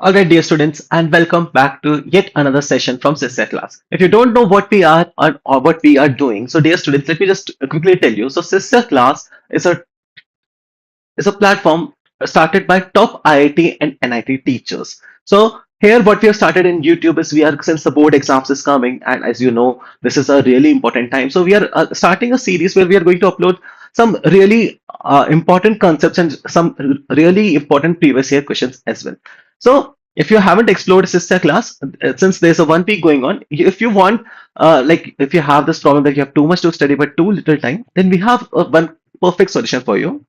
Alright, dear students, and welcome back to yet another session from sisyaclass. If you don't know what we are or what we are doing, so dear students, let me just quickly tell you. So sisyaclass is a platform started by top IIT and NIT teachers. So here what we have started in YouTube is we are, since the board exams is coming, and as you know, this is a really important time. So we are starting a series where we are going to upload some really important concepts and some really important previous year questions as well. So if you haven't explored sister class, since there's a 1 week going on, if you want, like if you have this problem that you have too much to study but too little time, then we have one perfect solution for you.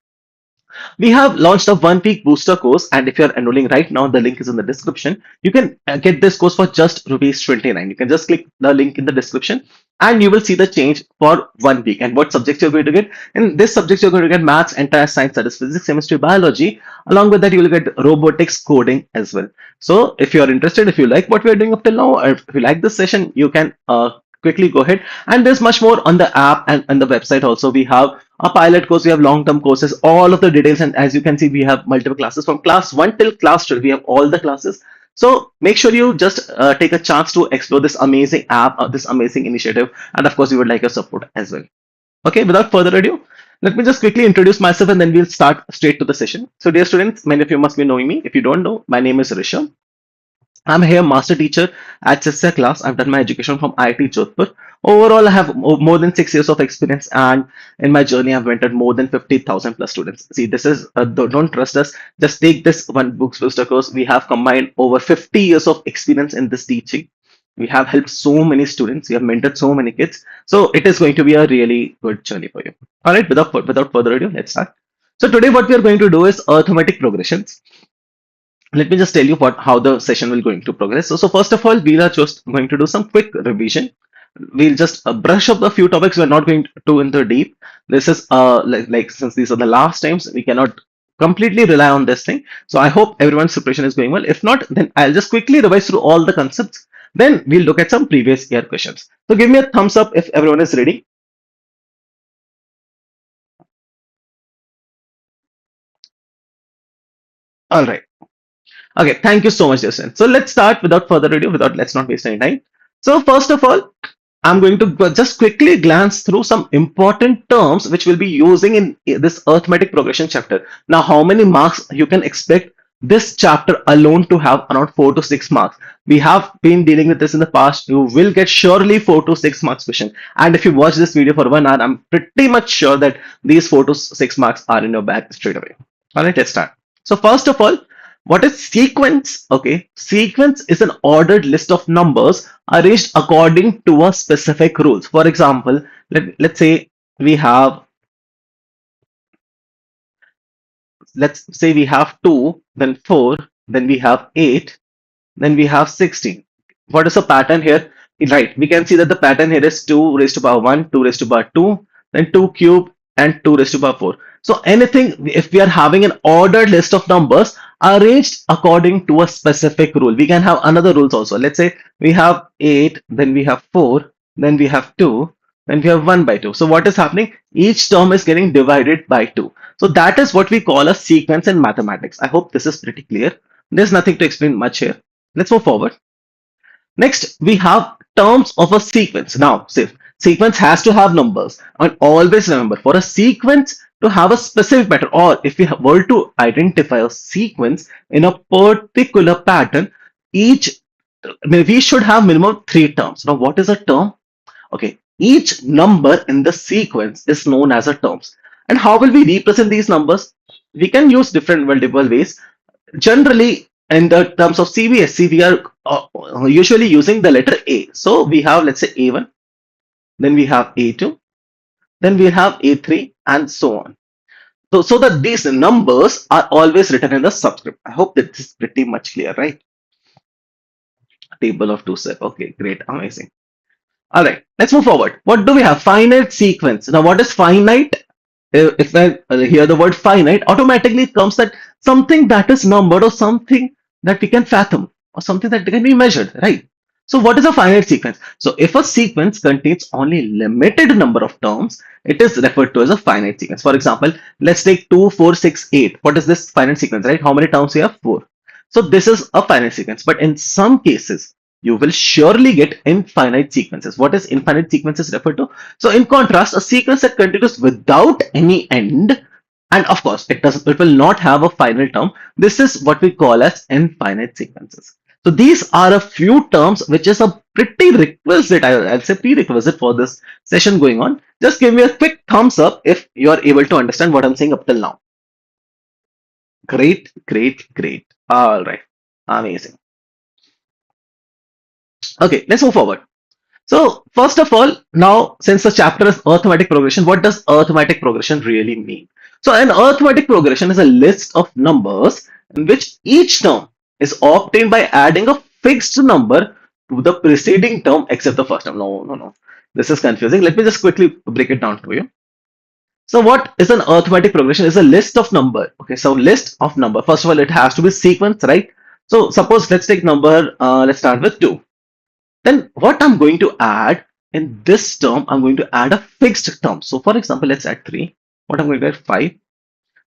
We have launched a 1 week booster course, and if you're enrolling right now, the link is in the description. You can get this course for just rupees 29. You can just click the link in the description and you will see the change for 1 week and what subjects you're going to get. In this subject, you're going to get maths, entire science, that is physics, chemistry, biology. Along with that, you will get robotics, coding as well. So if you're interested, if you like what we're doing up till now, or if you like this session, you can quickly go ahead. And there's much more on the app and the website also. We have a pilot course, we have long-term courses, all of the details, and as you can see, we have multiple classes from class 1 till class 12. We have all the classes. So make sure you just take a chance to explore this amazing app, this amazing initiative, and of course, we would like your support as well. Okay, without further ado, let me just quickly introduce myself and then we'll start straight to the session. So dear students, many of you must be knowing me. If you don't know, my name is Rishabh. I'm here master teacher at sisyaclass. I've done my education from IIT Jodhpur. Overall, I have more than 6 years of experience, and in my journey, I've mentored more than 50,000 plus students. See, this is don't trust us. Just take this one books booster course. We have combined over 50 years of experience in this teaching. We have helped so many students. We have mentored so many kids. So it is going to be a really good journey for you. All right, without further ado, let's start. So today, what we are going to do is arithmetic progressions. Let me just tell you how the session will going to progress. So first of all, we are just going to do some quick revision. We'll just brush up a few topics. We're not going to into deep. This is like since these are the last times, we cannot completely rely on this thing. So I hope everyone's preparation is going well. If not, then I'll just quickly revise through all the concepts. Then we'll look at some previous year questions. So give me a thumbs up if everyone is ready. All right. Okay, thank you so much, Jason. So let's start without further ado, let's not waste any time. So first of all, I'm going to just quickly glance through some important terms which we'll be using in this arithmetic progression chapter. Now, how many marks you can expect this chapter alone to have? Around 4 to 6 marks. We have been dealing with this in the past. You will get surely 4 to 6 marks question. And if you watch this video for 1 hour, I'm pretty much sure that these 4 to 6 marks are in your bag straight away. All right, let's start. So first of all, what is sequence? Okay, sequence is an ordered list of numbers arranged according to a specific rules. For example, let's say we have, let's say we have 2, then 4, then we have 8, then we have 16. What is the pattern here? Right, we can see that the pattern here is 2 raised to power 1, 2 raised to power 2, then 2 cube, and 2 raised to power 4. So anything, if we are having an ordered list of numbers arranged according to a specific rule, we can have another rules also. Let's say we have 8, then we have 4, then we have 2, then we have 1 by 2. So what is happening? Each term is getting divided by 2. So that is what we call a sequence in mathematics. I hope this is pretty clear. There's nothing to explain much here. Let's move forward. Next, we have terms of a sequence. Now, sequence has to have numbers, and always remember, for a sequence to have a specific pattern, or if we were to identify a sequence in a particular pattern, we should have minimum 3 terms. Now, what is a term? Okay, each number in the sequence is known as a terms. And how will we represent these numbers? We can use different multiple ways. Generally, in the terms of CBSE, we are usually using the letter A. So we have, let's say, A1, then we have A2, then we have A3, and so on. So that these numbers are always written in the subscript. I hope that this is pretty much clear, right? Table of 2 step. Okay, great, amazing. All right, let's move forward. What do we have? Finite sequence. Now, what is finite? If I hear the word finite, automatically it comes that something that is numbered or something that we can fathom or something that can be measured, right? So what is a finite sequence? So if a sequence contains only limited number of terms, it is referred to as a finite sequence. For example, let's take 2, 4, 6, 8. What is this finite sequence, right? How many terms we have? 4. So this is a finite sequence. But in some cases, you will surely get infinite sequences. What is infinite sequences referred to? So in contrast, a sequence that continues without any end, and of course, it will not have a final term. This is what we call as infinite sequences. So these are a few terms which is a pretty requisite, I'll say prerequisite for this session going on. Just give me a quick thumbs up if you are able to understand what I'm saying up till now. Great, great, great. All right. Amazing. Okay, let's move forward. So first of all, now since the chapter is arithmetic progression, what does arithmetic progression really mean? So an arithmetic progression is a list of numbers in which each term is obtained by adding a fixed number to the preceding term except the first term. No, no, no. This is confusing. Let me just quickly break it down to you. So what is an arithmetic progression? Is a list of number. Okay, so list of number. First of all, it has to be sequence, right? So suppose let's take number, let's start with 2. Then what I'm going to add in this term, I'm going to add a fixed term. So for example, let's add 3. What I'm going to add 5.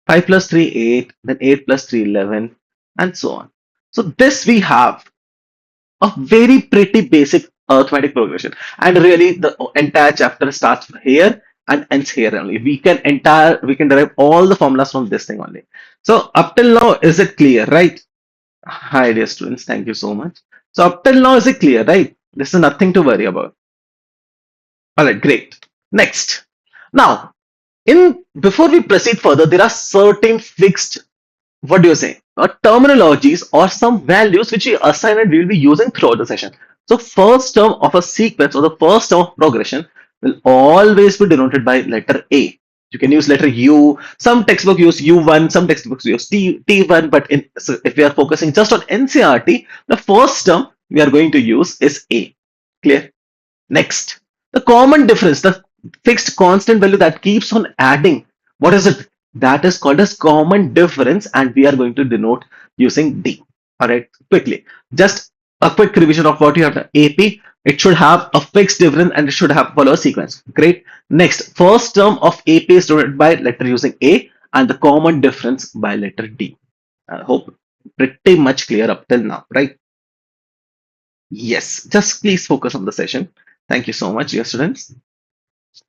5 plus 3, 8. Then 8 plus 3, 11, and so on. So this we have a very pretty basic arithmetic progression. And really the entire chapter starts here and ends here only. We can derive all the formulas from this thing only. So up till now, is it clear, right? Hi, dear students. Thank you so much. So up till now, is it clear, right? This is nothing to worry about. All right, great. Next. Now, in before we proceed further, there are certain fixed, what do you say, terminologies or some values which we assign and we will be using throughout the session. So first term of a sequence or the first term of progression will always be denoted by letter A. You can use letter U. Some textbook use U1, some textbooks use T1, but so if we are focusing just on NCRT, the first term we are going to use is A. Clear? Next, the common difference, the fixed constant value that keeps on adding. What is it? That is called as common difference, and we are going to denote using D. All right, quickly. Just a quick revision of what you have done. AP, it should have a fixed difference and it should have follow a sequence. Great. Next, first term of AP is denoted by letter using A and the common difference by letter D. I hope pretty much clear up till now, right? Yes, just please focus on the session. Thank you so much, dear students.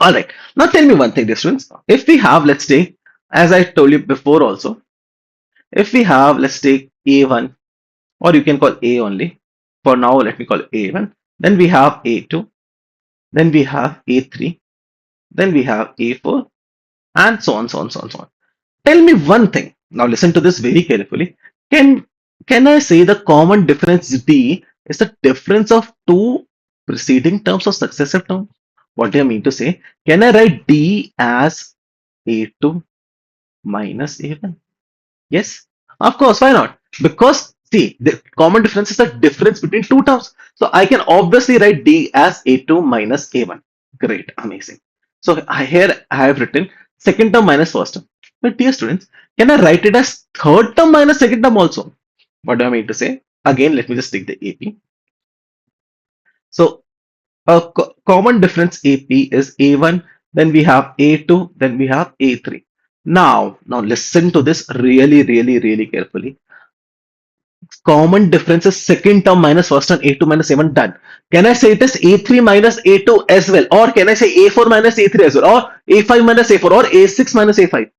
All right. Now tell me one thing, dear students. If we have, let's take, as I told you before also, if we have, let's take A1, or you can call A only. For now, let me call it A1. Then we have A2. Then we have A3. Then we have A4, and so on, so on, so on, so on. Tell me one thing. Now listen to this very carefully. Can can I say the common difference D is the difference of two preceding terms or successive terms? What do I mean to say? Can I write D as A2 minus A1? Yes, of course, why not? Because see, the common difference is the difference between two terms. So I can obviously write D as A2 minus A1. Great, amazing. So here I have written second term minus first term. But dear students, can I write it as third term minus second term also? What do I mean to say? Again, let me just take the AP. So a common difference AP is A1, then we have A2, then we have A3. Now listen to this really, really, really carefully. Common difference is second term minus first term, A2 minus A1, done. Can I say it is A3 minus A2 as well? Or can I say A4 minus A3 as well? Or A5 minus A4 or A6 minus A5?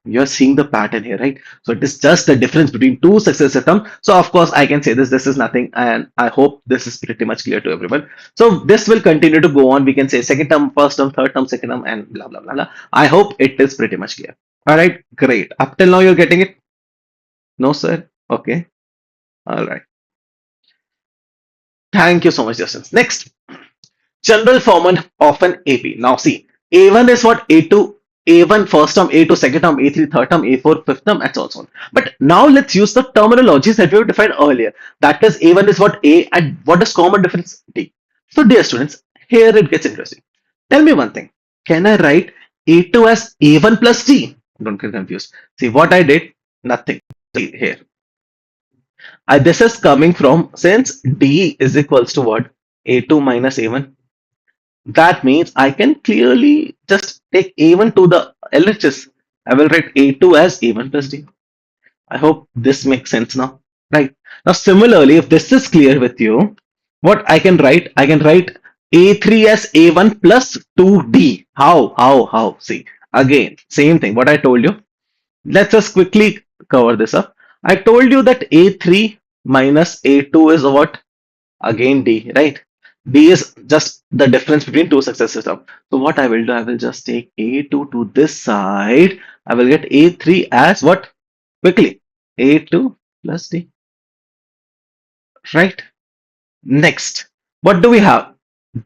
You're seeing the pattern here, right? So it is just the difference between two successive terms. So of course I can say this is nothing, and I hope this is pretty much clear to everyone. So this will continue to go on. We can say second term, first term, third term, second term, and blah blah blah blah. I hope it is pretty much clear. All right, great. Up till now you're getting it? No, sir. Okay. All right. Thank you so much, Justin. Next, general format of an AP. Now see, A1 is what? A2, A1 first term, A2 second term, A3 third term, A4 fifth term, and so on. But now let's use the terminologies that we have defined earlier. That is, A1 is what? A, and what is common difference? D. So dear students, here it gets interesting. Tell me one thing. Can I write A2 as A1 plus D? Don't get confused. See what I did? Nothing. See here. This is coming from, since D is equals to what? A2 minus A1. That means I can clearly just take A1 to the LHS. I will write A2 as A1 plus D. I hope this makes sense now. Right. Now, similarly, if this is clear with you, what I can write? I can write A3 as A1 plus 2D. How? See, again, same thing. What I told you. Let's just quickly cover this up. I told you that A3 minus A2 is what? Again D, right? D is just the difference between two successive terms. So what I will do, I will just take A2 to this side. I will get A3 as what? Quickly. A2 plus D, right? Next, what do we have?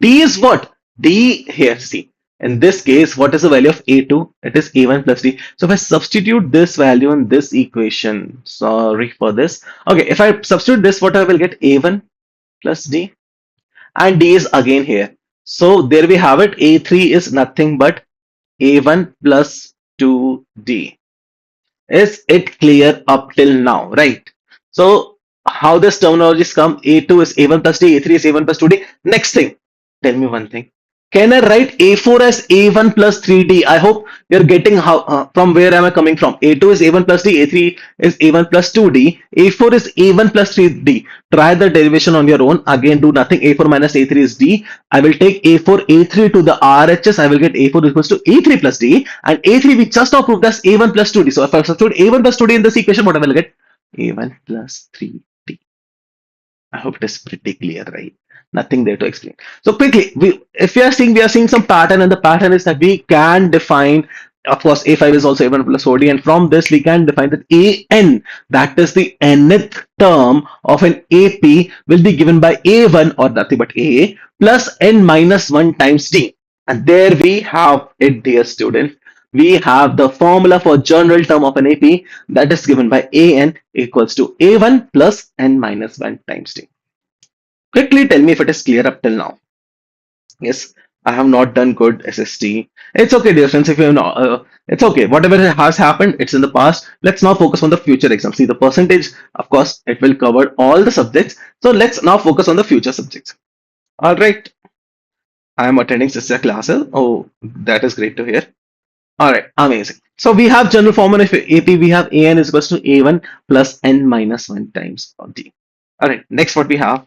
D is what? D here, see. In this case, what is the value of A2? It is A1 plus D. So if I substitute this value in this equation, sorry for this. Okay, if I substitute this, what I will get? A1 plus D, and D is again here. So there we have it. A3 is nothing but A1 plus 2D. Is it clear up till now, right? So how this terminologies come? A2 is A1 plus D, A3 is A1 plus 2D. Next thing, tell me one thing. Can I write A4 as A1 plus 3D? I hope you're getting how from where am I coming from. A2 is A1 plus D, A3 is A1 plus 2D, A4 is A1 plus 3D. Try the derivation on your own. Again, do nothing. A4 minus A3 is D. I will take A4, A3 to the RHS. I will get A4 equals to A3 plus D. And A3 we just now proved as A1 plus 2D. So if I substitute A1 plus 2D in this equation, what I will get? A1 plus 3D. I hope it is pretty clear, right? Nothing there to explain. So quickly, if we are seeing some pattern, and the pattern is that we can define, of course, A5 is also A1 plus 4D, and from this we can define that AN, that is the nth term of an AP, will be given by A1 or nothing but A plus N minus 1 times D. And there we have it, dear student. We have the formula for general term of an AP, that is given by AN equals to A1 plus N minus 1 times D. Quickly tell me if it is clear up till now. Yes, I have not done good SST. It's okay, dear friends. If you know, it's okay. Whatever has happened, it's in the past. Let's now focus on the future exam. See, the percentage, of course, it will cover all the subjects. So let's now focus on the future subjects. All right. I am attending sister classes. Oh, that is great to hear. All right, amazing. So we have general formula for AP. We have AN is equals to A1 plus N minus 1 times of D. All right, next what we have,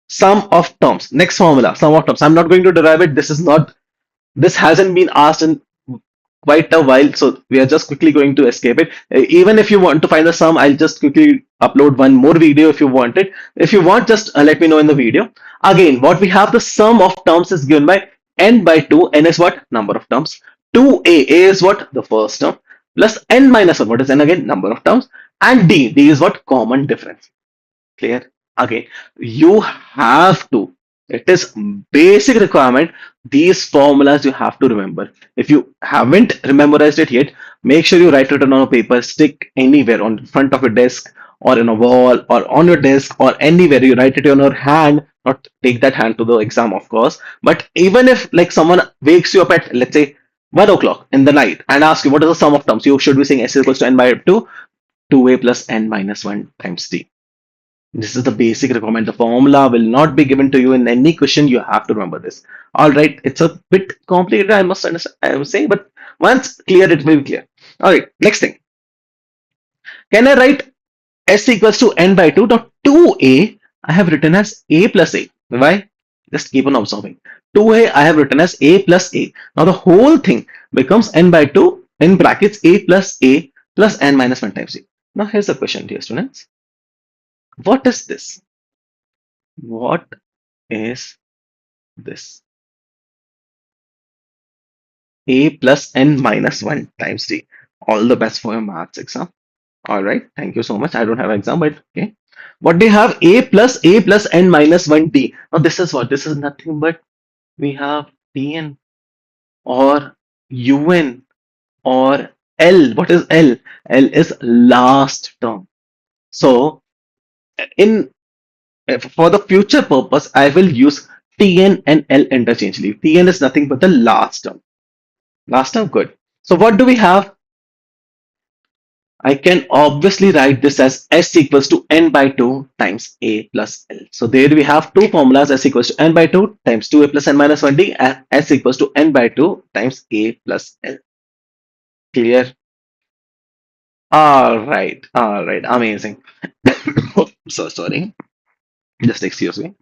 sum of terms. Next formula, sum of terms. I'm not going to derive it. This hasn't been asked in quite a while, so we are just quickly going to escape it. Even if you want to find the sum, I'll just quickly upload one more video if you want it. If you want, just let me know in the video. Again, what we have, the sum of terms is given by n by 2. N is what? Number of terms. 2a, a is what? The first term, plus n minus 1. What is n again? Number of terms. And d is what? Common difference. Clear? Again, you have to, it is basic requirement, these formulas you have to remember. If you haven't memorized it yet, make sure you write it on a paper, stick anywhere on front of your desk or in a wall or on your desk or anywhere. You write it on your hand, not take that hand to the exam, of course. But even if like someone wakes you up at, let's say, 1 o'clock in the night and asks you what is the sum of terms, you should be saying S is equals to n by 2, 2a plus n minus 1 times d. This is the basic requirement. The formula will not be given to you in any question. You have to remember this. All right. It's a bit complicated, I must understand, I would say, but once clear, it will be clear. All right. Next thing. Can I write S equals to n by 2? Now 2a, I have written as a plus a. Why? Just keep on observing. 2a, I have written as a plus a. Now the whole thing becomes n by 2 in brackets a plus n minus 1 times a. Now here's the question, dear students. What is this? What is this? A plus n minus 1 times d. All the best for your maths exam. All right. Thank you so much. I don't have exam, but okay. What do you have? A plus n minus 1 d. Now this is what? This is nothing but we have dn or un or L. What is L? L is last term. So in for the future purpose, I will use Tn and L interchangeably. Tn is nothing but the last term. Last term, good. So what do we have? I can obviously write this as S equals to n by 2 times A plus L. So there we have two formulas, S equals to n by 2 times 2A plus n minus 1D, and S equals to n by 2 times A plus L. Clear? All right, amazing. So sorry, just excuse me.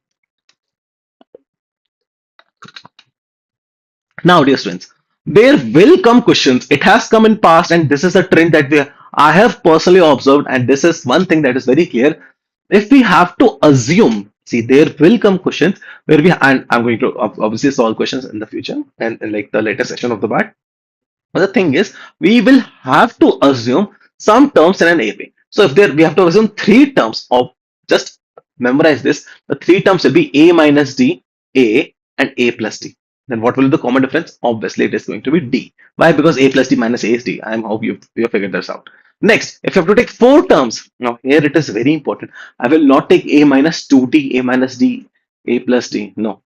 Now, dear students, there will come questions. It has come in past, and this is a trend that I have personally observed, and this is one thing that is very clear. If we have to assume, see, there will come questions where and I'm going to obviously solve questions in the future and in like the later session of the part. But the thing is, we will have to assume some terms in an AP. So if there we have to assume three terms of, just memorize this. The three terms will be A minus D, A, and A plus D. Then what will be the common difference? Obviously, it is going to be D. Why? Because A plus D minus A is D. I hope you have figured this out. Next, if you have to take four terms, now here it is very important. I will not take A minus 2D, A minus D, A plus D. No,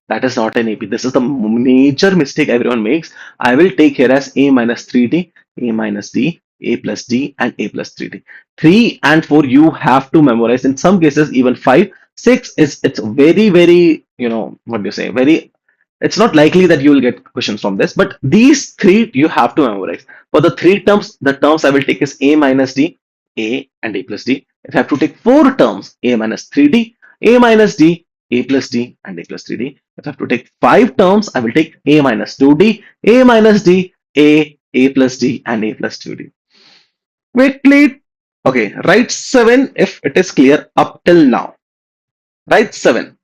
that is not an AP. This is the major mistake everyone makes. I will take here as A minus 3D, A minus D, A plus D, and A plus 3D. 3 and 4 you have to memorize. In some cases, even 5. 6 is, it's very, very, what do you say? Very, it's not likely that you will get questions from this, but these three you have to memorize. For the three terms, the terms I will take is A minus D, A, and A plus D. If I have to take four terms, A minus 3D, A minus D, A plus D, and A plus 3D. If I have to take five terms, I will take A minus 2D, A minus D, A plus D, and A plus 2D. Quickly, okay, write 7 if it is clear up till now. Write 7.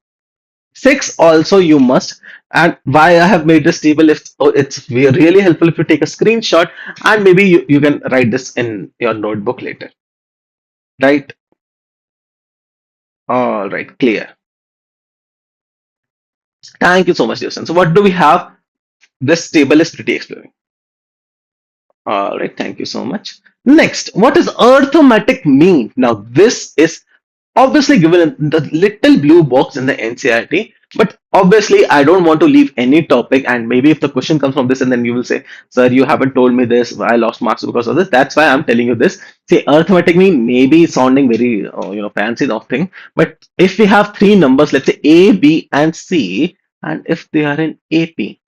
6 also you must. And why I have made this table, if it's really helpful if you take a screenshot and maybe you can write this in your notebook later. Right? All right, clear. Thank you so much, Jason. So what do we have? This table is pretty exploring. All right, thank you so much. Next, what does arithmetic mean? Now, this is obviously given in the little blue box in the NCERT, but obviously I don't want to leave any topic, and maybe if the question comes from this and then you will say, sir, you haven't told me this, I lost marks because of this. That's why I'm telling you this. See, arithmetic mean maybe sounding very fancy thing, but if we have three numbers, let's say A, B, and C, and if they are in AP,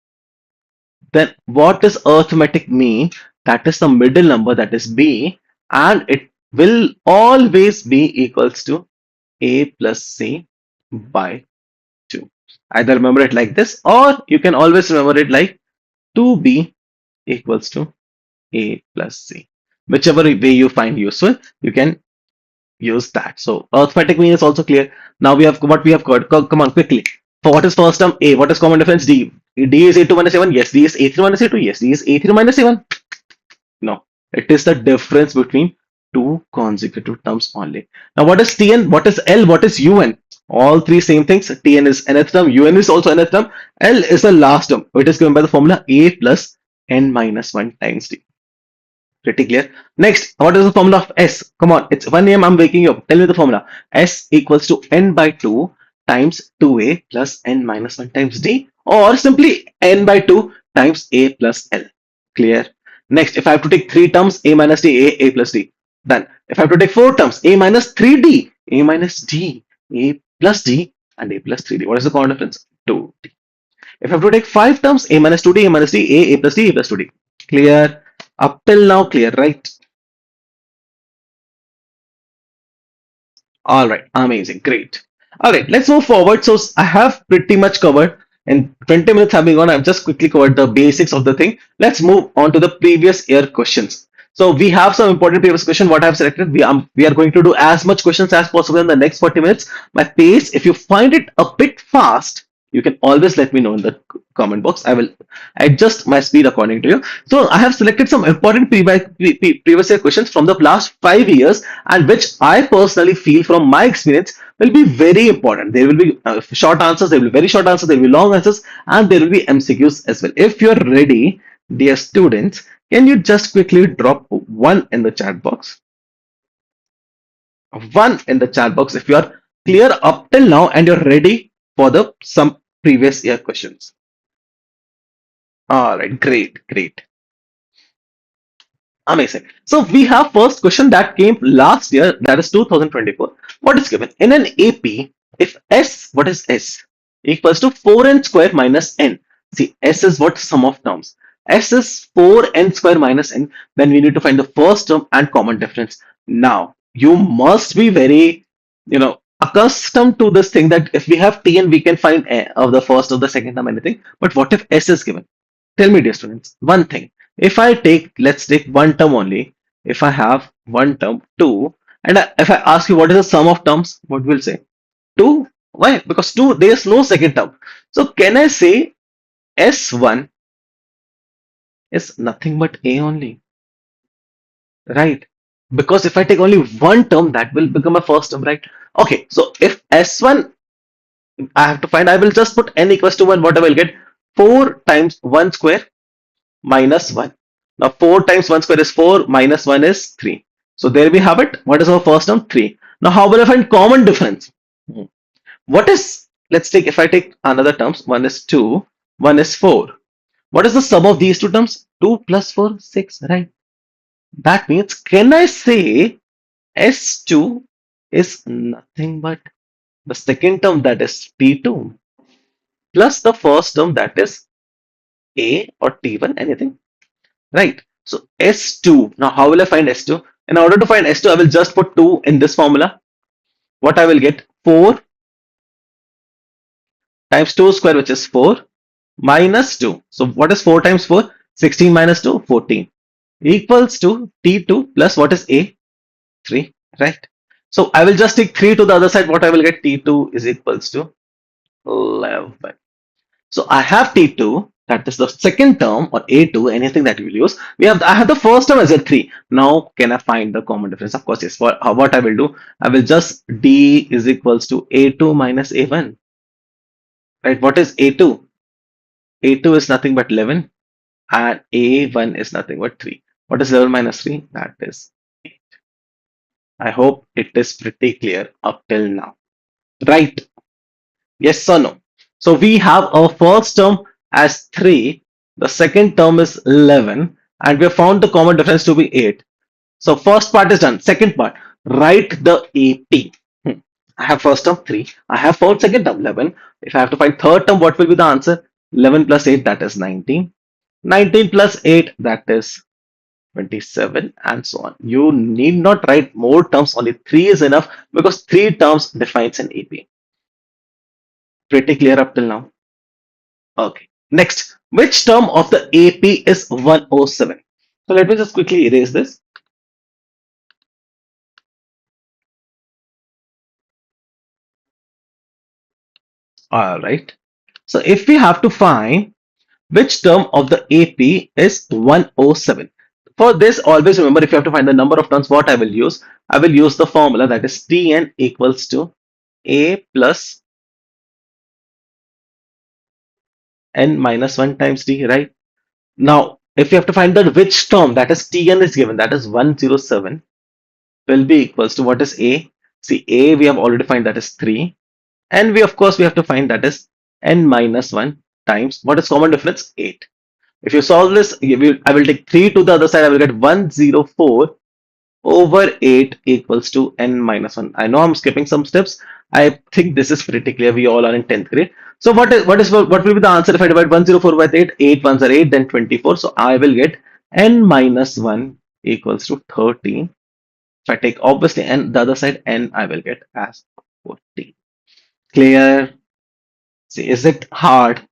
then what does arithmetic mean? That is the middle number, that is B, and it will always be equals to A plus C by 2. Either remember it like this, or you can always remember it like 2B equals to A plus C. Whichever way you find useful, you can use that. So arithmetic mean is also clear. Now we have what we have got. Come on, quickly. For what is first term? A. What is common difference? D. D is A2 minus A1. Yes. D is A3 minus A2. Yes. D is A3 minus A1. No. It is the difference between two consecutive terms only. Now what is Tn? What is L? What is Un? All three same things. Tn is nth term. Un is also nth term. L is the last term. It is given by the formula A plus n minus 1 times D. Pretty clear. Next, what is the formula of S? Come on, it's 1 a.m. I'm waking you up. Tell me the formula. S equals to n by 2 times 2a plus n minus 1 times d, or simply n by 2 times a plus l. Clear. Next, if I have to take three terms, a minus d, a plus d. Then, if I have to take four terms, a minus 3d, a minus d, a plus d, and a plus 3d. What is the common difference? 2d. If I have to take five terms, a minus 2d, a minus d, a plus d, a plus 2d. Clear? Up till now, clear, right? All right, amazing, great. All right, let's move forward. So I have pretty much covered, in 20 minutes having gone, I've just quickly covered the basics of the thing. Let's move on to the previous year questions. So we have some important previous question. What I've selected, we are going to do as much questions as possible in the next 40 minutes. My pace, if you find it a bit fast, you can always let me know in the comment box. I will adjust my speed according to you. So I have selected some important previous year questions from the last 5 years, and which I personally feel from my experience will be very important. There will be short answers, there will be very short answers, there will be long answers, and there will be MCQs as well. If you're ready, dear students, can you just quickly drop one in the chat box? One in the chat box if you are clear up till now and you're ready for the some previous year questions. All right, great, great. Amazing. So we have first question that came last year, that is 2024. What is given? In an AP, if S, what is S? Equals to 4n square minus n. See, S is what? Sum of terms. S is 4n square minus n. Then we need to find the first term and common difference. Now, you must be very, accustomed to this thing that if we have T and we can find of the first or the second term, anything. But what if S is given? Tell me, dear students, one thing. If I take, let's take one term only. If I have one term, two, and if I ask you what is the sum of terms, what will say? Two. Why? Because two, there is no second term. So can I say S1 is nothing but A only, right? Because if I take only one term, that will become a first term, right? Okay, so if S1 I have to find, I will just put n equals to 1, what I will get? 4 times 1 square minus 1. Now 4 times 1 square is 4, minus 1 is 3. So there we have it. What is our first term? 3. Now how will I find common difference? What is, let's take, if I take another terms, 1 is 2, 1 is 4. What is the sum of these two terms? 2 plus 4, 6, right? That means, can I say S2 is nothing but the second term, that is T2, plus the first term, that is A or T1, anything? Right. So S2. Now, how will I find S2? In order to find S2, I will just put 2 in this formula. What I will get? 4 times 2 square, which is 4, minus 2. So what is 4 times 4? 16 minus 2, 14. Equals to T2 plus what is A? 3. Right. So I will just take 3 to the other side. What I will get? T2 is equals to 11. So I have T2, that is the second term, or A2, anything that you will use. I have the first term as a 3. Now can I find the common difference? Of course, yes. What I will do, I will just D is equals to A2 minus A1. Right? What is A2? A2 is nothing but 11, and A1 is nothing but 3. What is 11 minus 3? That is 8. I hope it is pretty clear up till now. Right? Yes or no? So we have our first term as 3, the second term is 11, and we have found the common difference to be 8. So first part is done. Second part, write the AP. I have first term 3. I have found second term 11. If I have to find third term, what will be the answer? 11 plus 8, that is 19. 19 plus 8, that is 27, and so on. You need not write more terms, only 3 is enough because 3 terms defines an AP. Pretty clear up till now? Okay. Next, which term of the AP is 107? So let me just quickly erase this. All right. So if we have to find which term of the AP is 107. For this, always remember, if you have to find the number of terms, what I will use? I will use the formula, that is Tn equals to A plus n minus 1 times d, right? Now, if you have to find the which term, that is Tn is given, that is 107, will be equals to what is A? See, A we have already found, that is 3. And we, of course, we have to find, that is n minus 1 times what is common difference? 8. If you solve this, I will take 3 to the other side. I will get 104 over 8 equals to n minus 1. I know I'm skipping some steps. I think this is pretty clear. We all are in 10th grade. So what will be the answer if I divide 104 by 8? 8 ones are 8, then 24. So I will get n minus 1 equals to 13. If I take obviously n the other side, n I will get as 14. Clear? See, is it hard?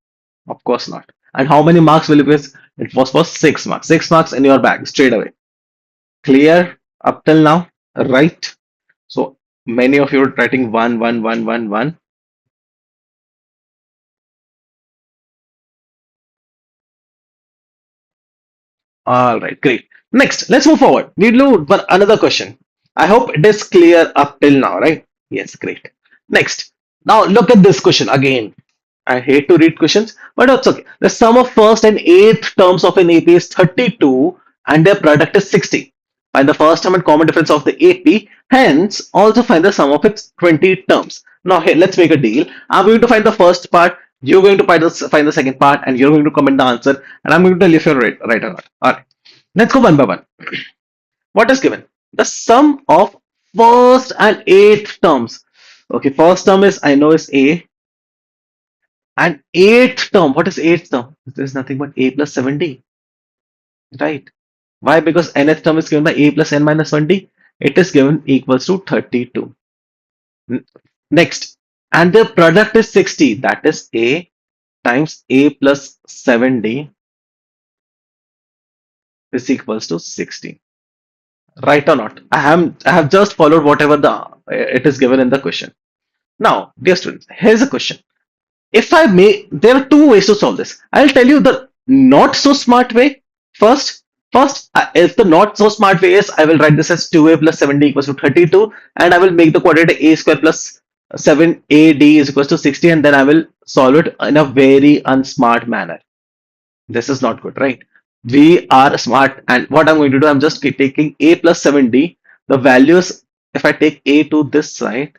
Of course not. And how many marks will you get? It was for 6 marks. 6 marks in your bag straight away. Clear up till now? Right? So many of you are writing 1, 1, 1, 1, 1. All right, great. Next, let's move forward. We do another question. I hope it is clear up till now, right? Yes, great. Next, now look at this question again. I hate to read questions, but that's okay. The sum of first and eighth terms of an AP is 32 and their product is 60. Find the first term and common difference of the AP. Hence, also find the sum of its 20 terms. Now, here, let's make a deal. I'm going to find the first part. You're going to find the second part, and you're going to comment the answer. And I'm going to tell you if you're right or not. All right. Let's go one by one. What is given? The sum of first and eighth terms. Okay, first term is I know is a, and eighth term. What is eighth term? This is nothing but a plus 7d, right? Why? Because nth term is given by a plus n minus 1d. It is given equals to 32. Next, and the product is 60. That is a times a plus 7d is equals to 60. Right or not? I have just followed whatever the it is given in the question. Now, dear students, here's a question. If I may, there are two ways to solve this. I'll tell you the not so smart way. First, if the not so smart way is, I will write this as 2a plus 7d equals to 32, and I will make the quadratic a square plus 7ad is equals to 60, and then I will solve it in a very unsmart manner. This is not good, right? We are smart, and what I'm going to do, I'm just taking a plus 7d. The values, if I take a to this side,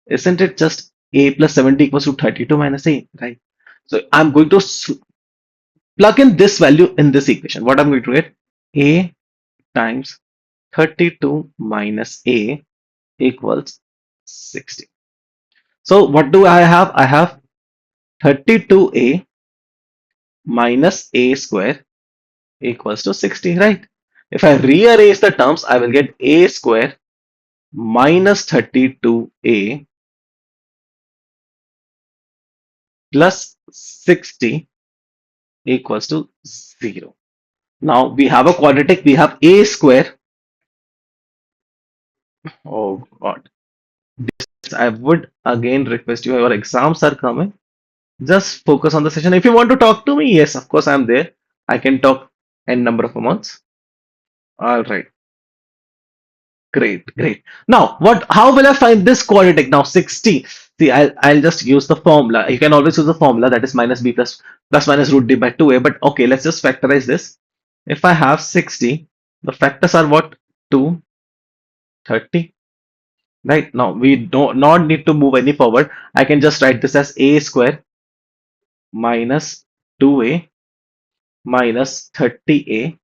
isn't it just a plus 70 equals to 32 minus a, right? So I'm going to plug in this value in this equation. What I'm going to get? A times 32 minus a equals 60. So what do I have? I have 32a minus a square equals to 60, right? If I rearrange the terms, I will get a square minus 32a plus 60 equals to 0. Now we have a quadratic, we have a square. Oh God. I would again request you, your exams are coming. Just focus on the session. If you want to talk to me, yes, of course I'm there. I can talk n number of amounts. All right. Great, great. Now, how will I find this quadratic? Now, 60. See, I'll just use the formula. You can always use the formula, that is minus b plus minus root d by 2a. But okay, let's just factorize this. If I have 60, the factors are what? 2, 30. Right now, we do not need to move any forward. I can just write this as a square minus 2a minus 30a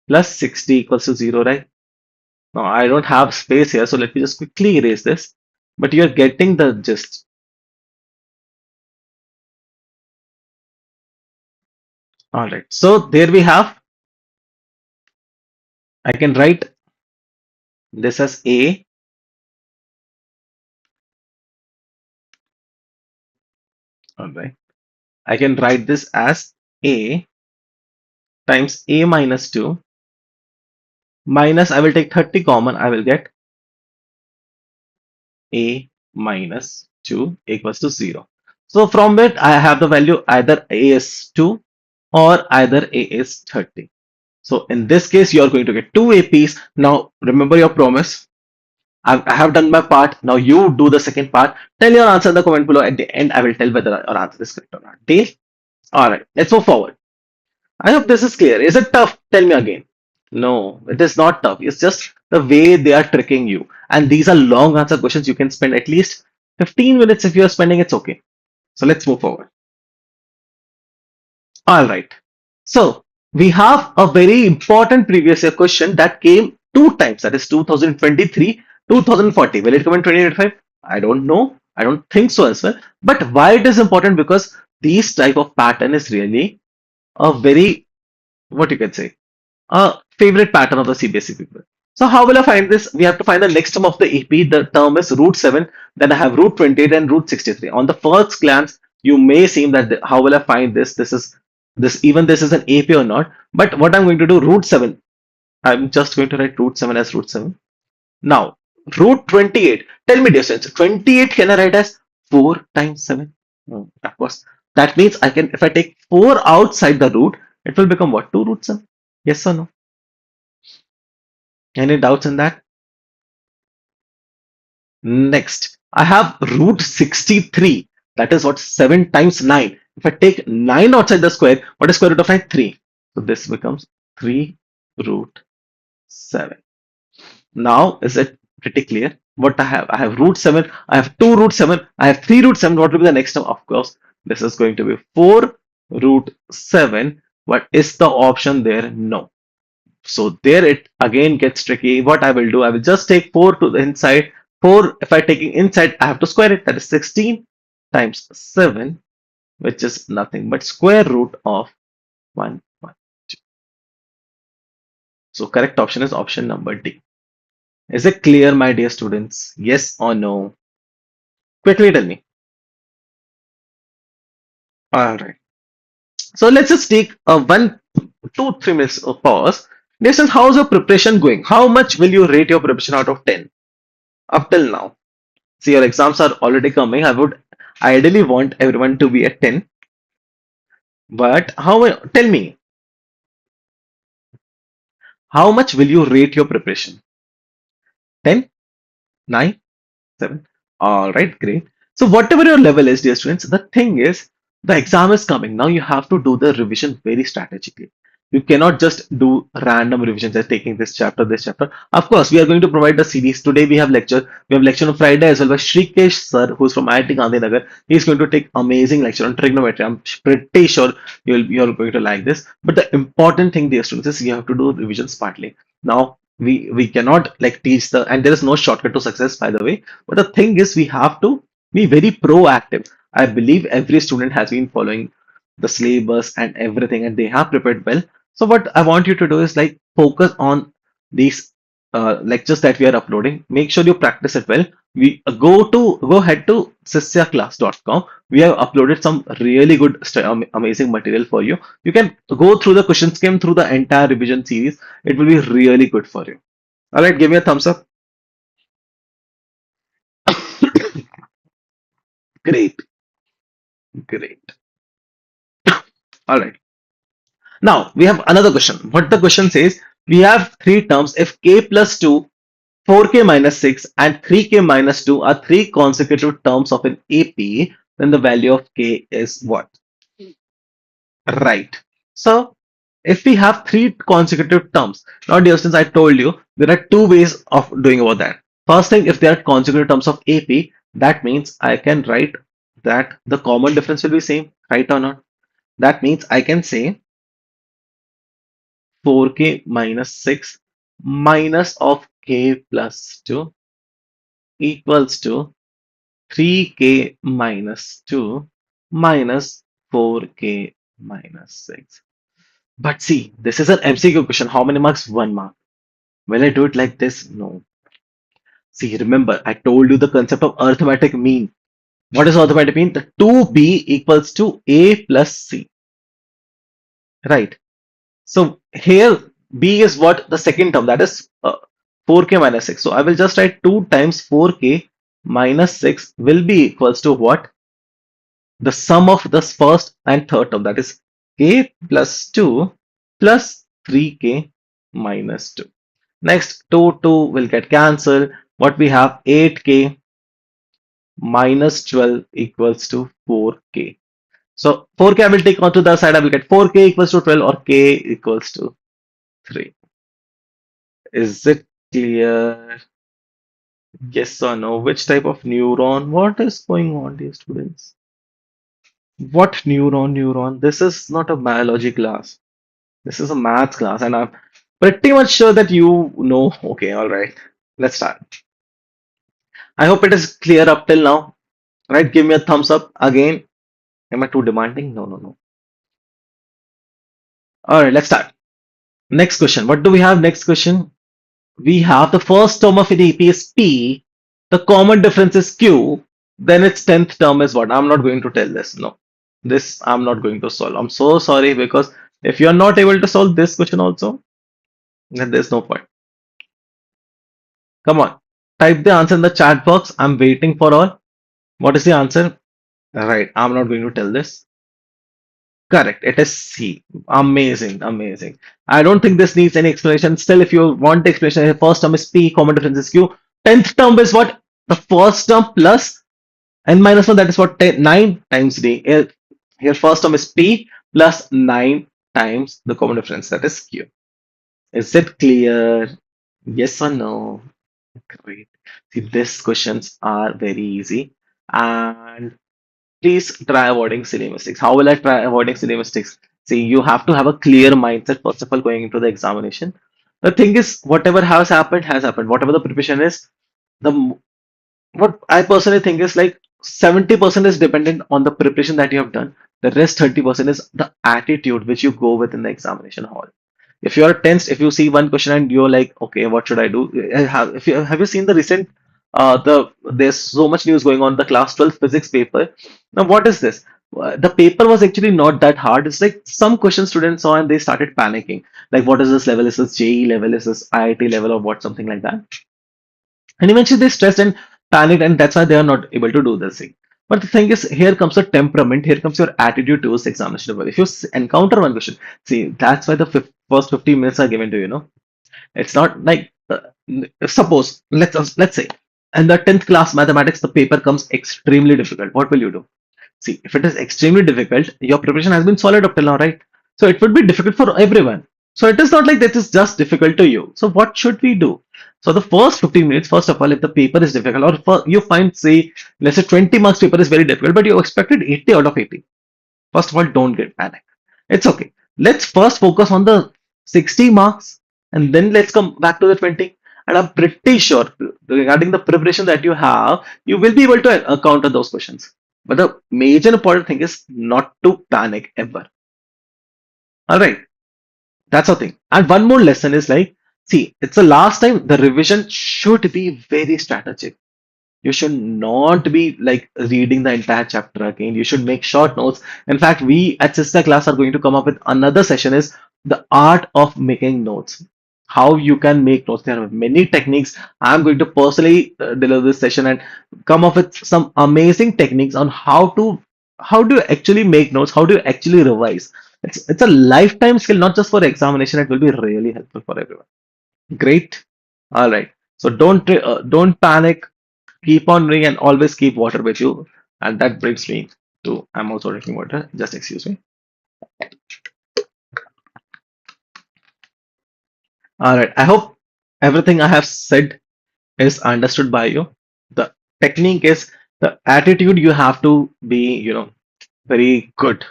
plus 60 equals to 0, right? Now, I don't have space here, so let me just quickly erase this. But you're getting the gist. All right, so there we have. I can write this as a. All right, I can write this as a times a minus 2 minus, I will take 30 common, I will get a minus 2 equals to 0. So from it, I have the value either a is 2 or either a is 30. So in this case, you are going to get 2 APs. Now remember your promise. I have done my part. Now you do the second part. Tell your answer in the comment below. At the end, I will tell whether your answer is correct or not. Deal? All right, let's move forward. I hope this is clear. Is it tough? Tell me again. No, it is not tough. It's just the way they are tricking you. And these are long answer questions. You can spend at least 15 minutes if you are spending. It's okay. So let's move forward. All right. So we have a very important previous year question that came two times. That is 2023, 2040. Will it come in 2025? I don't know. I don't think so as well. But why it is important? Because these type of pattern is really a very, what you can say, a favorite pattern of the CBSE people. So how will I find this? We have to find the next term of the AP. The term is root 7. Then I have root 28 and root 63. On the first glance, you may seem that how will I find this? This is an AP or not. But what I'm going to do, root 7. I'm just going to write root 7 as root 7. Now, root 28. Tell me distance. 28 can I write as 4 times 7? Of course. That means I can, if I take 4 outside the root, it will become what? 2 root 7? Yes or no? Any doubts in that? Next, I have root 63. That is what? 7 times 9. If I take 9 outside the square, what is square root of 9? 3. So this becomes 3 root 7. Now, is it pretty clear? What I have? I have root 7. I have 2 root 7. I have 3 root 7. What will be the next term? Of course, this is going to be 4 root 7. What is the option there? No. So there it again gets tricky. What I will do, I will just take 4 to the inside. 4, if I taking inside, I have to square it. That is 16 times 7, which is nothing but square root of 1, 1. So correct option is option number D. Is it clear, my dear students? Yes or no? Quickly tell me. All right. So let's just take a 1, 2, 3 minutes of pause. This how's your preparation going? How much will you rate your preparation out of 10 up till now? See, your exams are already coming. I would ideally want everyone to be at 10. But tell me, how much will you rate your preparation? 10, 9, 7. All right, great. So whatever your level is, dear students, the thing is the exam is coming. Now you have to do the revision very strategically. You cannot just do random revisions as taking this chapter, this chapter. Of course, we are going to provide the series. Today we have lecture. We have lecture on Friday as well by Shrikesh sir, who's from IIT Gandhinagar. He's going to take amazing lecture on trigonometry. I'm pretty sure you're going to like this. But the important thing, dear students, is you have to do revisions partly. Now we cannot like teach the, and there is no shortcut to success, by the way, but the thing is, we have to be very proactive. I believe every student has been following the syllabus and everything, and they have prepared well. So, what I want you to do is like focus on these lectures that we are uploading. Make sure you practice it well. We go ahead to sisyaclass.com. We have uploaded some really good, amazing material for you. You can go through the question scheme through the entire revision series. It will be really good for you. All right, give me a thumbs up. Great, great. All right. Now we have another question. What the question says, we have three terms. If k plus 2, 4k minus 6, and 3k minus 2 are three consecutive terms of an AP, then the value of k is what? Right. So if we have three consecutive terms, now dear students, I told you there are two ways of doing about that. First thing, if they are consecutive terms of AP, that means I can write that the common difference will be same, right or not? That means I can say 4k minus 6 minus of k plus 2 equals to 3k minus 2 minus 4k minus 6. But see, this is an MCQ question. How many marks? 1 mark. Will I do it like this? No. See, remember, I told you the concept of arithmetic mean. What does arithmetic mean? The 2b equals to a plus c. Right. So here b is what? The second term, that is 4k minus 6. So I will just write 2 times 4k minus 6 will be equals to what? The sum of the first and third term, that is k plus 2 plus 3k minus 2. Next, 2 will get cancelled. What we have? 8k minus 12 equals to 4k. So 4k I will take onto the side. I will get 4k equals to 12 or k equals to 3. Is it clear? Yes or no? Which type of neuron? What is going on, dear students? What neuron? This is not a biology class. This is a maths class, and I'm pretty much sure that you know. Okay, all right. Let's start. I hope it is clear up till now. Right? Give me a thumbs up again. Am I too demanding? No, no, no. All right, let's start. Next question. What do we have? Next question. We have the first term of an AP is P. The common difference is Q. Then its 10th term is what? I'm not going to tell this. No, this I'm not going to solve. I'm so sorry, because if you're not able to solve this question also, then there's no point. Come on. Type the answer in the chat box. I'm waiting for all. What is the answer? Right. I'm not going to tell this. Correct. It is C. Amazing. Amazing. I don't think this needs any explanation. Still, if you want the explanation, the first term is P, common difference is Q. 10th term is what? The first term plus n minus 1, that is what? 9 times D. Here first term is P plus 9 times the common difference, that is Q. Is it clear? Yes or no? Great. See, these questions are very easy. And please try avoiding silly mistakes. How will I try avoiding silly mistakes? See, you have to have a clear mindset, first of all, going into the examination. The thing is, whatever has happened. Whatever the preparation is, the what I personally think is like 70% is dependent on the preparation that you have done. The rest 30% is the attitude which you go with in the examination hall. If you are tensed, if you see one question and you're like, okay, what should I do? Have you seen the recent there's so much news going on the class 12 physics paper. Now, what is this? The paper was actually not that hard. It's like some questions students saw and they started panicking. Like, what is this level? Is this JE level? Is this IIT level or what? Something like that. And eventually they stressed and panicked, and that's why they are not able to do this thing. But the thing is, here comes the temperament, here comes your attitude towards the examination. If you encounter one question, see, that's why the first 15 minutes are given to you, know. It's not like, suppose, let's say, in the 10th class mathematics, the paper comes extremely difficult. What will you do? See, if it is extremely difficult, your preparation has been solid up till now, right? So it would be difficult for everyone. So it is not like that is just difficult to you. So what should we do? So the first 15 minutes, first of all, if the paper is difficult, or you find, say, let's say 20 marks paper is very difficult, but you expected 80 out of 80. First of all, don't get panic. It's okay. Let's first focus on the 60 marks and then let's come back to the 20. And I'm pretty sure regarding the preparation that you have, you will be able to counter those questions. But the major important thing is not to panic ever. All right, that's the thing. And one more lesson is like, see, it's the last time the revision should be very strategic. You should not be like reading the entire chapter again. You should make short notes. In fact, we at Sister Class are going to come up with another session is the art of making notes. How you can make notes. There are many techniques. I'm going to personally deliver this session and come up with some amazing techniques on how do you actually make notes, how do you actually revise. It's a lifetime skill, not just for examination. It will be really helpful for everyone. Great. All right. So don't panic, keep on doing and always keep water with you. And that brings me to, I'm also drinking water, just excuse me. All right, I hope everything I have said is understood by you. The technique is the attitude. You have to be, very good.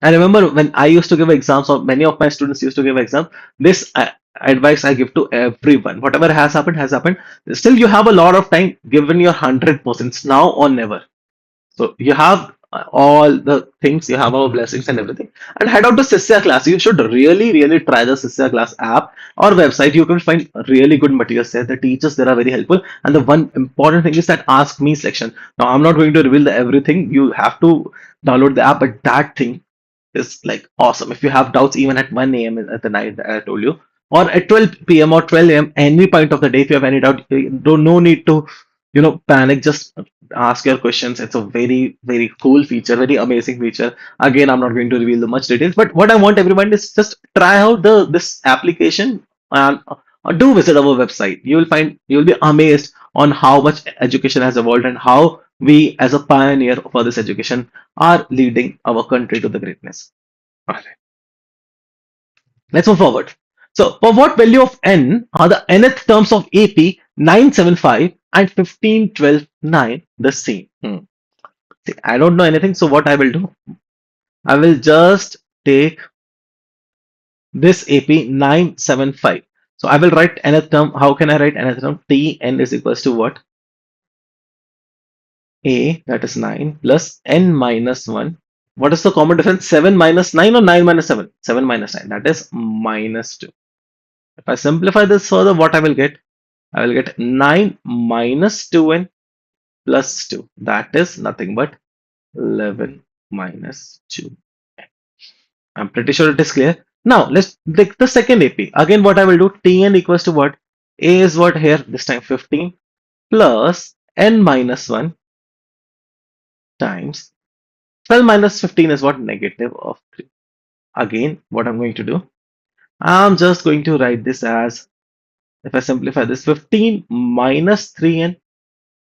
I remember when I used to give exams, or many of my students used to give exams, this advice I give to everyone: whatever has happened has happened. Still you have a lot of time. Given your 100%, now or never. So you have all the things, you have our blessings and everything. And head out to Sisya Class. You should really, really try the Sisya Class app or website. You can find really good materials there. The teachers there are very helpful. And the one important thing is that Ask Me section. Now I'm not going to reveal everything. You have to download the app, but that thing is like awesome. If you have doubts even at 1 a.m. at the night that I told you, or at 12 p.m. or 12 a.m. any point of the day, if you have any doubt, don't no need to panic. Just ask your questions. It's a very, very cool feature, very amazing feature. Again, I'm not going to reveal the much details, but what I want everyone is just try out the this application and do visit our website. You will be amazed on how much education has evolved and how we as a pioneer for this education are leading our country to the greatness. All right, let's move forward. So, for what value of n are the nth terms of AP 975 and 1512 9 the same? See, I don't know anything, so what I will do? I will just take this AP 975. So, I will write nth term. How can I write nth term? Tn is equals to what? A, that is 9, plus n minus 1. What is the common difference? 7 minus 9 or 9 minus 7? 7 minus 9, that is minus 2. If I simplify this further, what I will get? I will get 9 minus 2n plus 2. That is nothing but 11 minus 2. I'm pretty sure it is clear. Now, let's take the second AP. Again, what I will do? Tn equals to what? A is what here? This time 15 plus n minus 1 times 12 minus 15 is what? Negative of 3. Again, what I'm going to do? I'm just going to write this as, if I simplify this, 15 minus 3n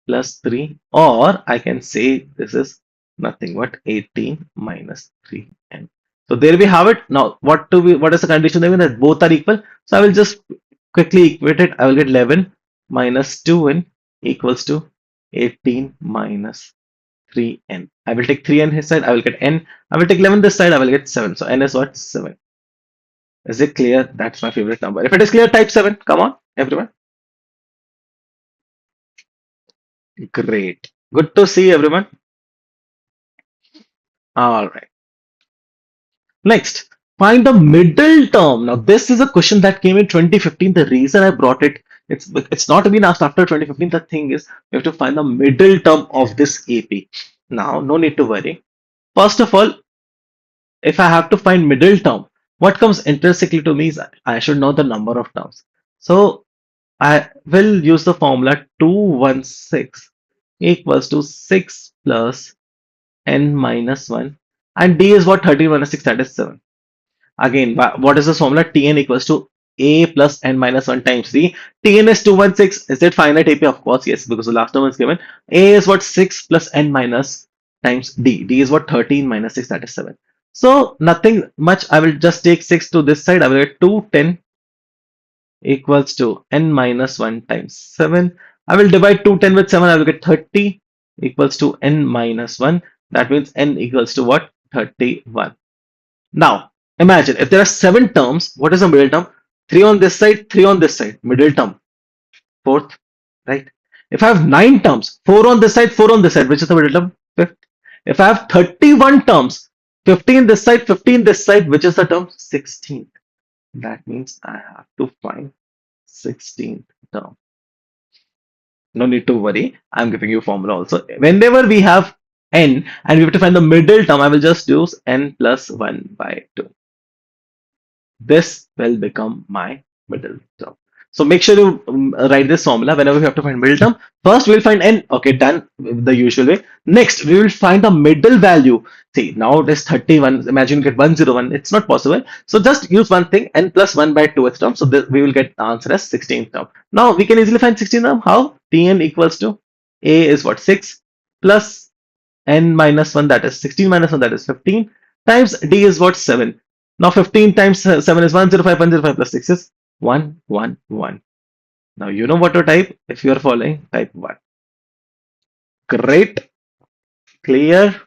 plus 3, or I can say this is nothing but 18 minus 3n. So there we have it. Now, what is the condition that both are equal? So I will just quickly equate it. I will get 11 minus 2n equals to 18 minus 3n. I will take 3n this side, I will get n. I will take 11 this side, I will get 7. So n is what? 7. Is it clear? That's my favorite number. If it is clear, type 7. Come on, everyone. Great. Good to see everyone. All right. Next, find the middle term. Now, this is a question that came in 2015. The reason I brought it, it's not been asked after 2015. The thing is, you have to find the middle term of this AP. Now, no need to worry. First of all, if I have to find middle term, what comes intrinsically to me is I should know the number of terms. So I will use the formula 216 equals to 6 plus n minus 1, and d is what, 13 minus 6, that is 7. Again, what is the formula? Tn equals to a plus n minus 1 times d. Tn is 216. Is it finite AP? Of course, yes, because the last term is given. A is what, 6 plus n minus times d. D is what, 13 minus 6, that is 7. So nothing much. I will just take 6 to this side. I will get 210 equals to n minus 1 times 7. I will divide 210 with 7. I will get 30 equals to n minus 1. That means n equals to what? 31. Now, imagine if there are 7 terms, what is the middle term? 3 on this side, 3 on this side, middle term, fourth, right? If I have 9 terms, 4 on this side, 4 on this side, which is the middle term? Fifth. If I have 31 terms, 15 this side, 15 this side, which is the term? 16th. That means I have to find 16th term. No need to worry. I'm giving you formula also. Whenever we have n and we have to find the middle term, I will just use n plus 1 by 2. This will become my middle term. So make sure you write this formula whenever we have to find middle term. First, we'll find n. Okay, done the usual way. Next, we will find the middle value. See, now it is 31. Imagine you get 101. It's not possible. So just use one thing, n plus 1 by 2th term. So we will get the answer as 16th term. Now we can easily find 16th term. How? Tn equals to a is what, 6 plus n minus 1, that is 16 minus 1, that is 15, times d is what, 7. Now 15 times 7 is 105, 105 plus 6 is 111. Now you know what to type. If you are following, type 1. Great. Clear?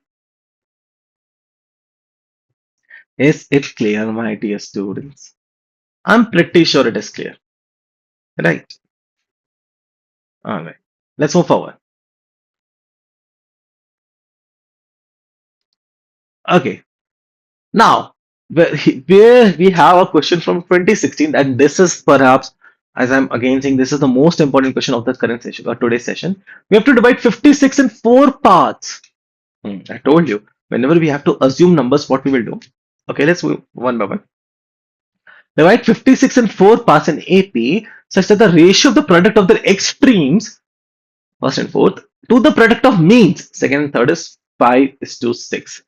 Is it clear, my dear students? I'm pretty sure it is clear. Right. All right. Let's move forward. Okay. Now, where we have a question from 2016, and this is perhaps, as I'm again saying, this is the most important question of the current session or today's session. We have to divide 56 in 4 parts. I told you, whenever we have to assume numbers, what we will do. Okay, let's move one by one. Divide 56 in 4 parts in AP such that the ratio of the product of their extremes, first and fourth, to the product of means, second and third, is 5:6.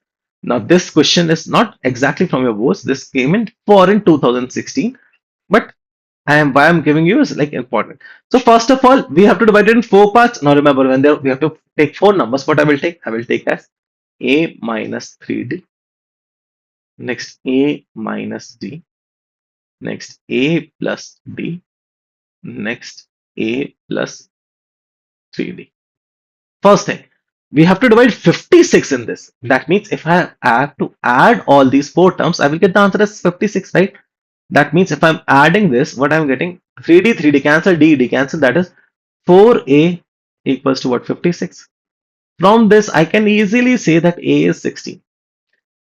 Now, this question is not exactly from your boards. This came in 2016, but why I'm giving you is like important. So first of all, we have to divide it in 4 parts. Now remember, when we have to take 4 numbers, what I will take? I will take as a minus 3d, next a minus d, next a plus d, next a plus 3d. First thing, we have to divide 56 in this. That means if I have to add all these 4 terms, I will get the answer as 56, right? That means if I'm adding this, what I'm getting, 3d, 3d cancel, d cancel, that is 4a equals to what, 56. From this, I can easily say that a is 16.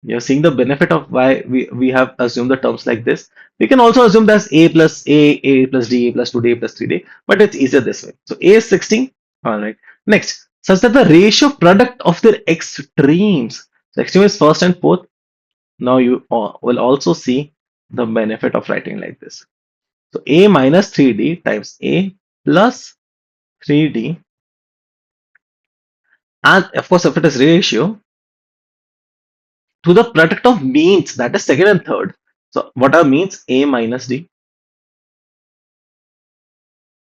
You're seeing the benefit of why we have assumed the terms like this. We can also assume that's a plus a plus d, a plus 2d, a plus 3d, but it's easier this way. So a is 16. All right. Next, such that the ratio product of their extremes. So extreme is first and fourth. Now you will also see the benefit of writing like this. So a minus 3d times a plus 3d, and of course if it is ratio to the product of means, that is second and third. So what are means? A minus d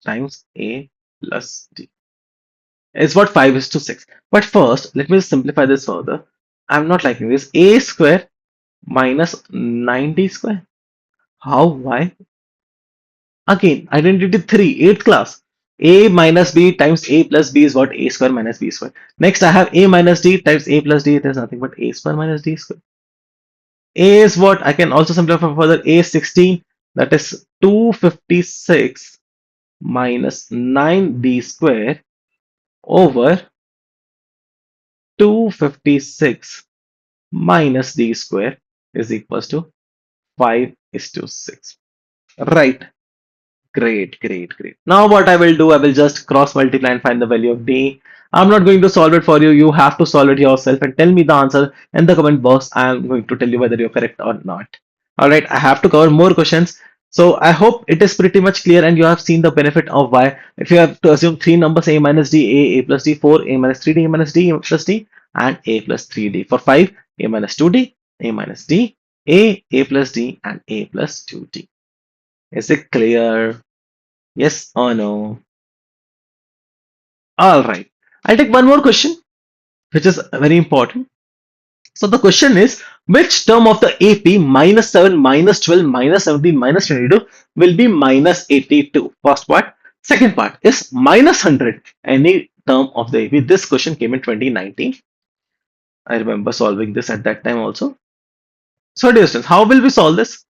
times a plus d is what, 5:6. But first, let me simplify this further. I'm not liking this. A square minus 9d square. How? Why? Again, identity 3, 8th class. A minus b times a plus b is what? A square minus b square. Next, I have a minus d times a plus d. There's nothing but a square minus d square. A is what? I can also simplify further. A is 16. That is 256 minus 9d square over 256 minus d square is equals to 5 is to 6. Right. Great, great, great. Now what I will do, I will just cross multiply and find the value of d. I'm not going to solve it for you. You have to solve it yourself and tell me the answer in the comment box. I am going to tell you whether you're correct or not. All right, I have to cover more questions. So I hope it is pretty much clear and you have seen the benefit of why. If you have to assume three numbers a minus d, a plus d, 4, a minus 3d, a minus d, a plus d, and a plus 3d. For 5, a minus 2d, a minus d, a plus d, and a plus 2d. Is it clear? Yes or no? All right. I'll take one more question, which is very important. So the question is, which term of the AP minus 7, minus 12, minus 17, minus 22 will be minus 82? First part. Second part is minus 100. Any term of the AP. This question came in 2019. I remember solving this at that time also. So dear students, how will we solve this?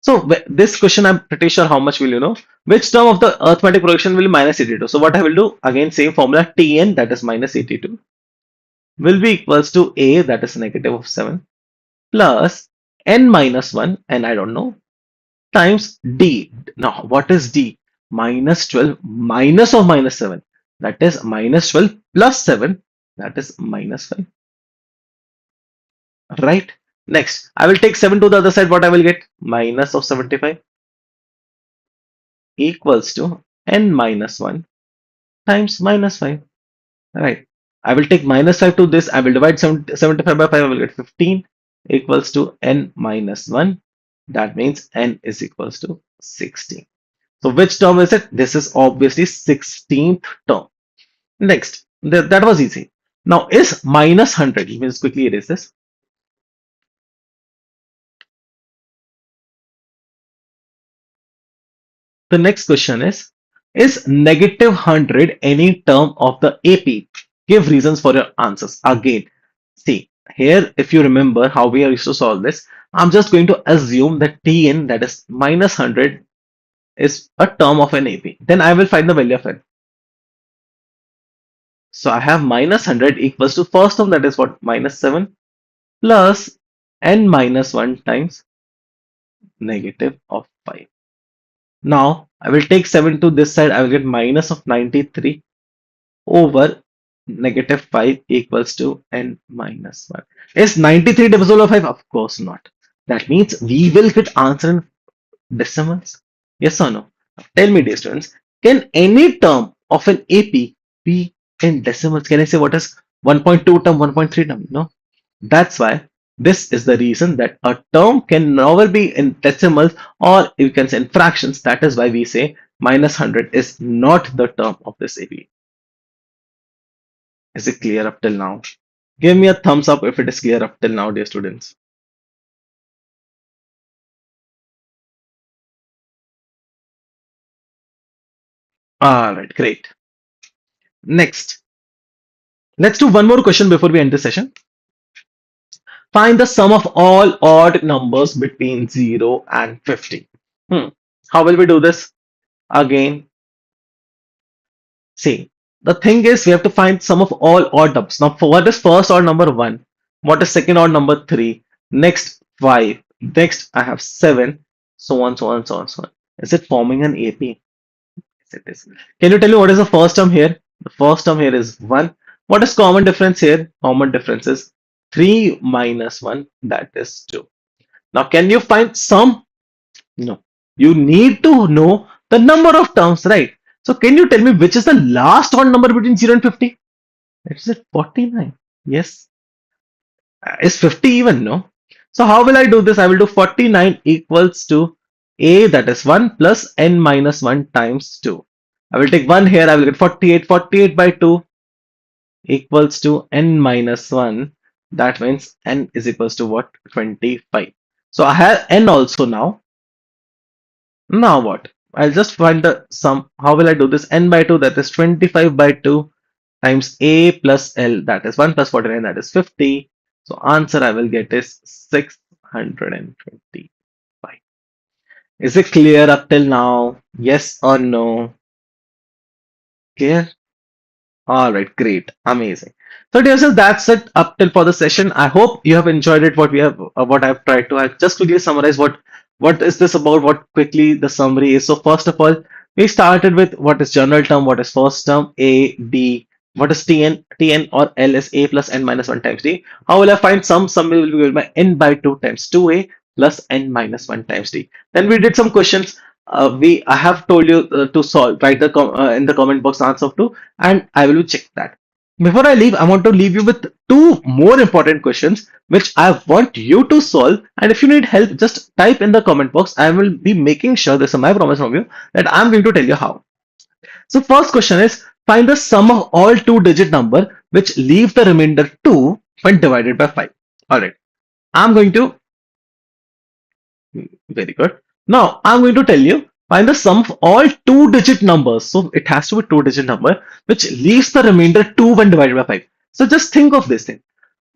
So this question, I'm pretty sure how much will you know. Which term of the arithmetic progression will be minus 82? So what I will do, again same formula, Tn, that is minus 82, will be equals to A, that is negative of 7, plus n minus 1, and I don't know, times D. Now what is D? Minus 12 minus of minus 7, that is minus 12 plus 7, that is minus 5. Right? Next, I will take 7 to the other side. What I will get? Minus of 75 equals to n minus 1 times minus 5. Right. I will take minus 5 to this. I will divide 75 by 5. I will get 15 equals to n minus 1. That means n is equals to 16. So which term is it? This is obviously 16th term. Next, that was easy. Now is minus 100. Let me just quickly erase this. The next question is negative 100 any term of the AP? Give reasons for your answers. Again, see here, if you remember how we used to solve this, I'm just going to assume that Tn, that is minus 100, is a term of an AP. Then I will find the value of it. So I have minus 100 equals to first term, that is what, minus 7, plus n minus 1 times negative of 5. Now I will take 7 to this side. I will get minus of 93 over negative 5 equals to n minus 1. Is 93 divisible by 5? Of course not. That means we will get answer in decimals. Yes or no? Tell me, dear students, can any term of an AP be in decimals? Can I say what is 1.2 term, 1.3 term? No. That's why this is the reason that a term can never be in decimals, or you can say in fractions. That is why we say minus 100 is not the term of this AP. Is it clear up till now? Give me a thumbs up if it is clear up till now, dear students. All right, great. Next, let's do one more question before we end the session. Find the sum of all odd numbers between 0 and 50. How will we do this? Again, see, the thing is we have to find sum of all odd numbers. Now, for what is first odd number? 1. What is second odd number? 3. Next, 5. Next, I have 7. So on, so on, so on, so on. Is it forming an AP? Yes, it is. Can you tell me what is the first term here? The first term here is 1. What is common difference here? Common difference is 3 minus 1, that is 2. Now, can you find sum? No. You need to know the number of terms, right? So, can you tell me which is the last odd number between 0 and 50? It's at 49. Yes. Is 50 even? No. So, how will I do this? I will do 49 equals to a, that is 1, plus n minus 1 times 2. I will take 1 here. I will get 48. 48 by 2 equals to n minus 1. That means n is equals to what? 25. So, I have n also now. Now what? I'll just find the sum. How will I do this? N by 2, that is 25 by 2 times a plus l, that is 1 plus 49, that is 50. So answer I will get is 6 125. Is it clear up till now? Yes or no? Clear? All right, great, amazing. So, dear sir, that's it up till for the session. I hope you have enjoyed it. What I've tried to just quickly summarize what is this about. What quickly the summary is. So, first of all, we started with what is general term, what is first term, A, B, what is Tn or L is A plus n minus one times D. How will I find some? Sum will be given by n by two times two A plus n minus one times D. Then we did some questions. We I have told you to solve. Write in the comment box answer to, and I will check that. Before I leave, I want to leave you with two more important questions which I want you to solve. And if you need help, just type in the comment box. I will be making sure, this is my promise from you, that I'm going to tell you how. So first question is, find the sum of all two-digit number which leave the remainder 2 when divided by 5. Alright, I'm going to, very good. Now I'm going to tell you, find the sum of all two-digit numbers. So it has to be two-digit number which leaves the remainder 2 when divided by 5. So just think of this thing.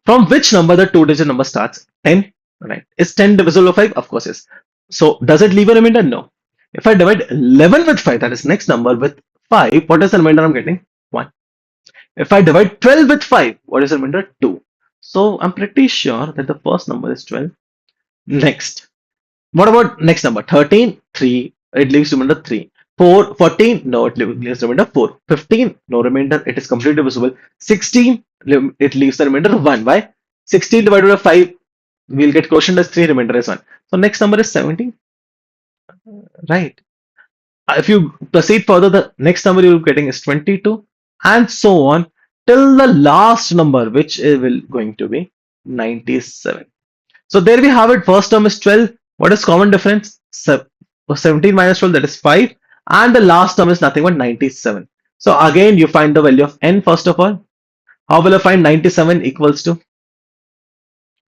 From which number the two-digit number starts? 10, right? Is 10 divisible by 5? Of course, yes. So does it leave a remainder? No. If I divide 11 with 5, that is next number with 5, what is the remainder I'm getting? 1. If I divide 12 with 5, what is the remainder? 2. So I'm pretty sure that the first number is 12. Next. What about next number? 13, 3. It leaves remainder 3. 4, 14. No, it leaves remainder 4. 15, no remainder. It is completely divisible. 16, it leaves the remainder 1. Why? 16 divided by 5, we'll get quotient as 3, remainder is 1. So next number is 17. Right. If you proceed further, the next number you're getting is 22, and so on till the last number, which will going to be 97. So there we have it. First term is 12. What is common difference? 17 minus 12, that is 5. And the last term is nothing but 97. So again, you find the value of n first of all. How will I find 97 equals to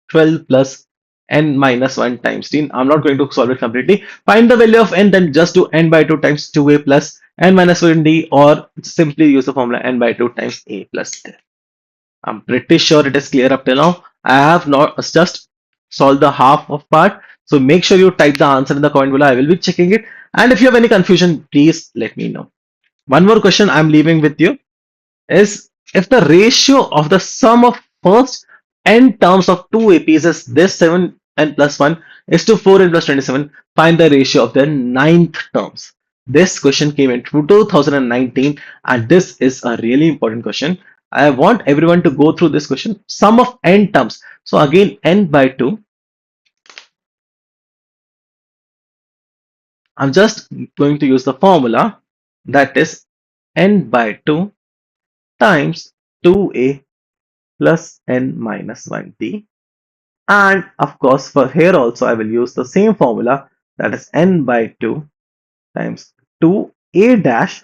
12 plus n minus 1 times t? I'm not going to solve it completely. Find the value of n, then just do n by 2 times 2a plus n minus 1 d, or simply use the formula n by 2 times a plus l. I'm pretty sure it is clear up till now. I have not just solved the half of part. So make sure you type the answer in the comment below. I will be checking it. And if you have any confusion, please let me know. One more question I'm leaving with you is, if the ratio of the sum of first n terms of two APs is this 7n plus 1 is to 4n plus 27, find the ratio of the ninth terms. This question came in 2019, and this is a really important question. I want everyone to go through this question. Sum of n terms. So again, n by 2. I'm just going to use the formula, that is n by 2 times 2a plus n minus 1t. And of course, for here also, I will use the same formula, that is n by 2 times 2a dash.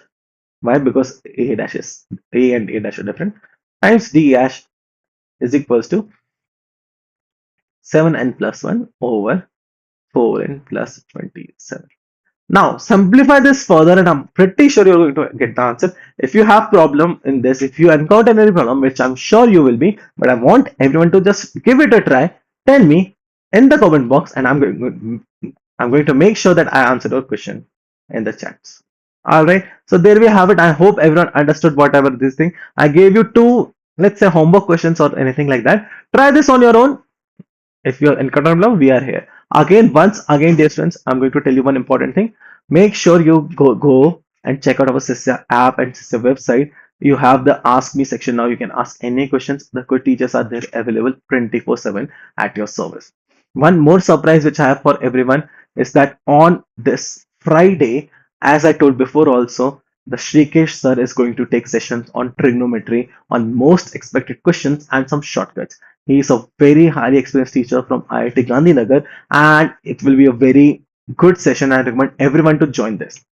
Why? Because a dash is a and a dash are different, times d dash is equals to 7n plus 1 over 4n plus 27. Now simplify this further, and I'm pretty sure you're going to get the answer. If you have problem in this, if you encounter any problem, which I'm sure you will be, but I want everyone to just give it a try. Tell me in the comment box, and I'm going to make sure that I answer your question in the chats. All right. So there we have it. I hope everyone understood whatever this thing. I gave you two, let's say, homework questions or anything like that. Try this on your own. If you're in problem, we are here. Once again, dear friends, I'm going to tell you one important thing. Make sure you go and check out our Sysya app and Sysya website. You have the Ask Me section now. You can ask any questions. The good teachers are there available 24/7 at your service. One more surprise which I have for everyone is that on this Friday, as I told before also, the Shrikesh sir is going to take sessions on trigonometry, on most expected questions and some shortcuts. He is a very highly experienced teacher from IIT Gandhinagar, and it will be a very good session. I recommend everyone to join this.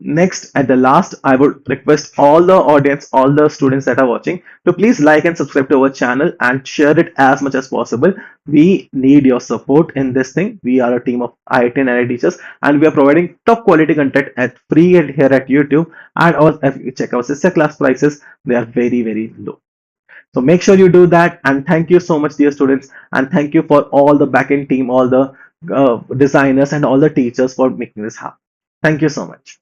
Next, at the last, I would request all the audience, all the students that are watching, to please like and subscribe to our channel and share it as much as possible. We need your support in this thing. We are a team of IIT and IIT teachers, and we are providing top quality content at free here at YouTube. And also, if you check our sister class prices, they are very, very low. So make sure you do that. And thank you so much, dear students. And thank you for all the backend team, all the designers, and all the teachers for making this happen. Thank you so much.